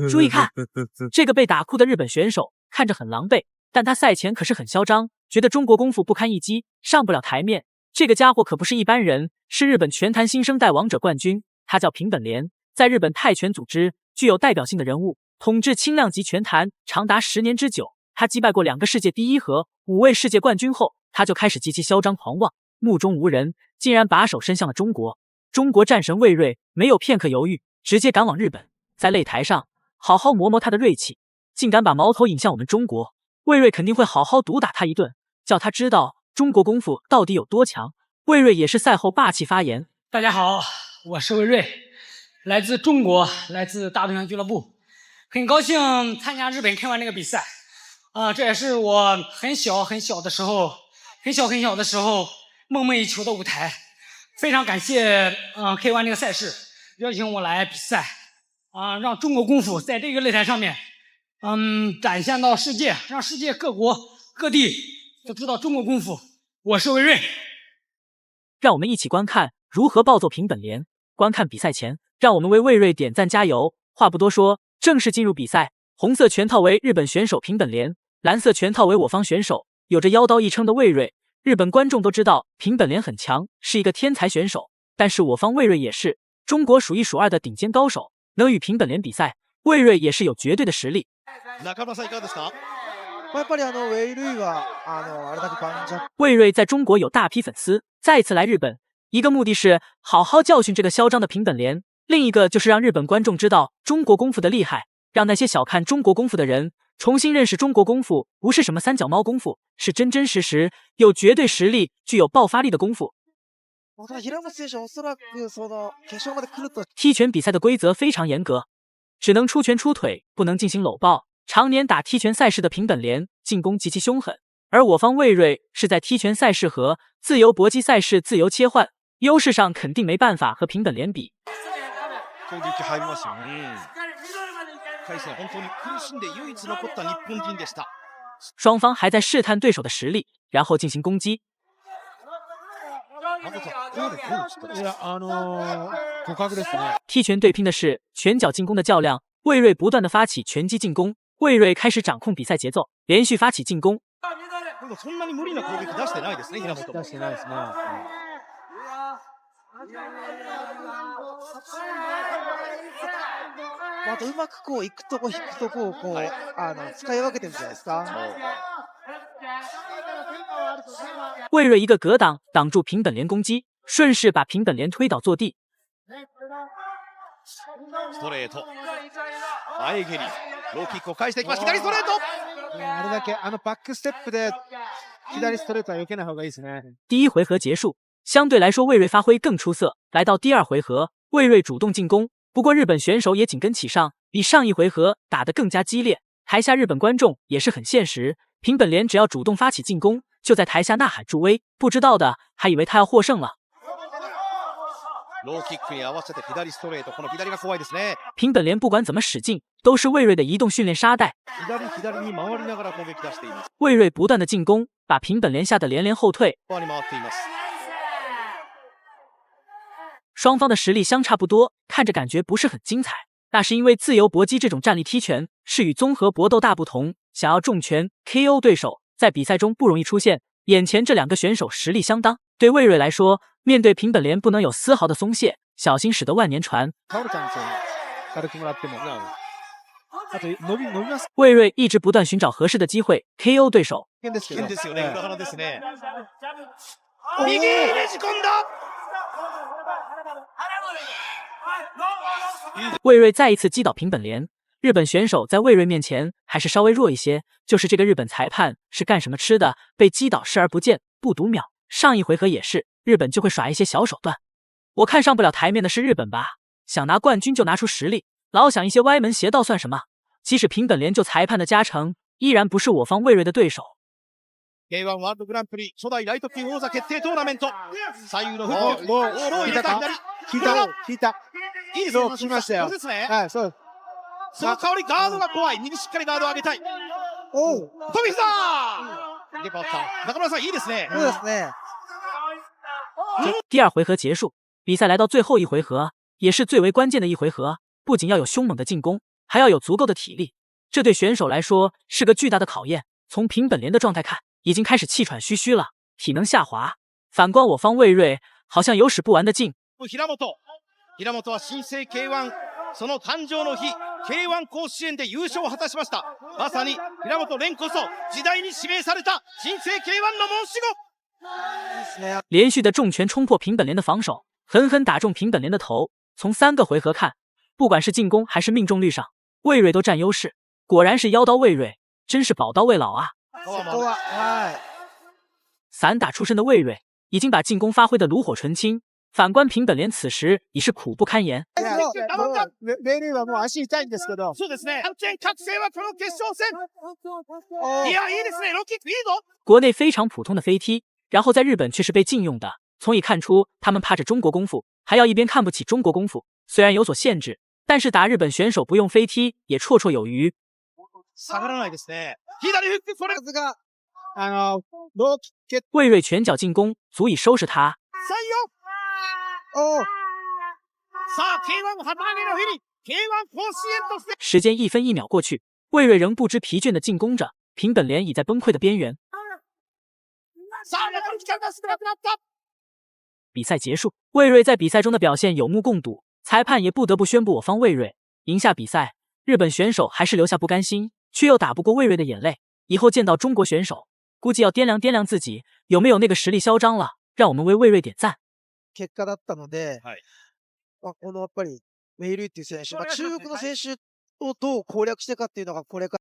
注意看，这个被打哭的日本选手看着很狼狈，但他赛前可是很嚣张，觉得中国功夫不堪一击，上不了台面。这个家伙可不是一般人，是日本拳坛新生代王者冠军，他叫平本莲，在日本泰拳组织具有代表性的人物，统治轻量级拳坛长达10年之久。他击败过2个世界第一和5位世界冠军后，他就开始极其嚣张狂妄，目中无人，竟然把手伸向了中国。中国战神魏睿没有片刻犹豫，直接赶往日本，在擂台上好好磨磨他的锐气，竟敢把矛头引向我们中国，魏睿肯定会好好毒打他一顿，叫他知道中国功夫到底有多强。魏睿也是赛后霸气发言：大家好，我是魏睿，来自中国，来自大东洋俱乐部，很高兴参加日本K1这个比赛。这也是我很小的时候梦寐以求的舞台。非常感谢K1这个赛事邀请我来比赛，让中国功夫在这个擂台上面展现到世界，让世界各国各地都知道中国功夫。我是魏睿。让我们一起观看如何暴揍平本莲。观看比赛前，让我们为魏睿点赞加油。话不多说，正式进入比赛。红色拳套为日本选手平本莲，蓝色拳套为我方选手，有着妖刀一称的魏睿。日本观众都知道平本莲很强，是一个天才选手，但是我方魏睿也是中国数1数2的顶尖高手，能与平本莲比赛，魏睿也是有绝对的实力。魏睿在中国有大批粉丝，再次来日本，一个目的是好好教训这个嚣张的平本莲，另一个就是让日本观众知道中国功夫的厉害，让那些小看中国功夫的人重新认识中国功夫不是什么三脚猫功夫，是真真实实有绝对实力、具有爆发力的功夫。踢拳比赛的规则非常严格，只能出拳出腿，不能进行搂抱。常年打踢拳赛事的平本莲进攻极其凶狠，而我方魏睿是在踢拳赛事和自由搏击赛事自由切换，优势上肯定没办法和平本莲比。双方还在试探对手的实力，然后进行攻击。踢拳对拼的是拳脚进攻的较量，魏睿不断的发起拳击进攻，魏睿开始掌控比赛节奏，连续发起进攻。うまくこう行くとこ引くとこをこう使い分けてるんじゃないですか。魏睿一个格挡挡住平本莲攻击，顺势把平本莲推倒坐地。ストレート、前蹴り、ローキックを返してきます。左ストレート。あれだけバックステップで左ストレートは避けない方がいいですね。第1回合结束，相对来说魏睿发挥更出色。来到第2回合，魏睿主动进攻，不过日本选手也紧跟起上，比上一回合打得更加激烈。台下日本观众也是很现实，平本莲只要主动发起进攻，就在台下呐喊助威，不知道的还以为他要获胜了。ローキックに合わせて左ストレート、この左が怖いですね。平本莲不管怎么使劲，都是魏睿的移动训练沙袋。左に回りながら攻撃出しています。魏睿不断的进攻，把平本莲吓得连连后退。に回っています。双方的实力相差不多，看着感觉不是很精彩。那是因为自由搏击这种站立踢拳是与综合搏斗大不同，想要重拳 KO 对手，在比赛中不容易出现。眼前这2个选手实力相当，对魏睿来说，面对平本莲不能有丝毫的松懈，小心驶得万年船。魏睿一直不断寻找合适的機会 KO 对手。魏睿再一次击倒平本莲。日本选手在魏睿面前还是稍微弱一些，就是这个日本裁判是干什么吃的，被击倒视而不见，不读秒。上一回合也是，日本就会耍一些小手段。我看上不了台面的是日本吧，想拿冠军就拿出实力，老想一些歪门邪道算什么？即使平本莲就裁判的加成，依然不是我方魏睿的对手。K1 ワールドグランプリ初代ライト級王座決定トーナメント。左右のフック。もう聞いたか？聞いた。いいですね。そう聞きましたよ。そうですね。はい、そう。その代わりガードが怖い。右しっかりガードを上げたい。おう。飛び膝。中村さんいいですね。そうですね。第2回合结束，比赛来到最后1回合，也是最为关键的一回合，不仅要有凶猛的进攻，还要有足够的体力，这对选手来说是个巨大的考验。从平本莲的状态看，已经开始气喘吁吁了，体能下滑。反观我方魏睿，好像有使不完的劲。平本は新生 K1 その誕生の日 K1 甲子園で優勝を果たしました。まさに平本蓮こそ時代に指名された新生 K1 の申し子。连续的重拳冲破平本莲的防守，狠狠打中平本莲的头。从3个回合看，不管是进攻还是命中率上，魏睿都占优势。果然是妖刀魏睿，真是宝刀未老啊！散打出身的魏睿已经把进攻发挥的炉火纯青，反观平本莲此時已是苦不堪言。メリーはもう足痛いんですけど。そうですね。完全覚醒はこの決勝戦。いや、いいですね。ローキックいいぞ。国内非常普通的飞踢，然后在日本却是被禁用的，从以看出他们怕着中国功夫，还要一边看不起中国功夫。虽然有所限制，但是打日本选手不用飞踢也绰绰有余。下がらないですね。左フックそれがローキック。魏睿拳脚进攻足以收拾他。さあ K1 旗揚げの日に K1 甲子園として。时间1分1秒过去，魏睿仍不知疲倦的进攻着，平本莲已在崩溃的边缘。比赛结束，魏睿在比赛中的表现有目共睹，裁判也不得不宣布我方魏睿赢下比赛。日本选手还是留下不甘心，却又打不过魏睿的眼泪。以后见到中国选手，估计要掂量掂量自己有没有那个实力嚣张了。让我们为魏睿点赞。結果だったので、はい、このやっぱりウェイルっていう選手、中国の選手をどう攻略していくかっていうのがこれから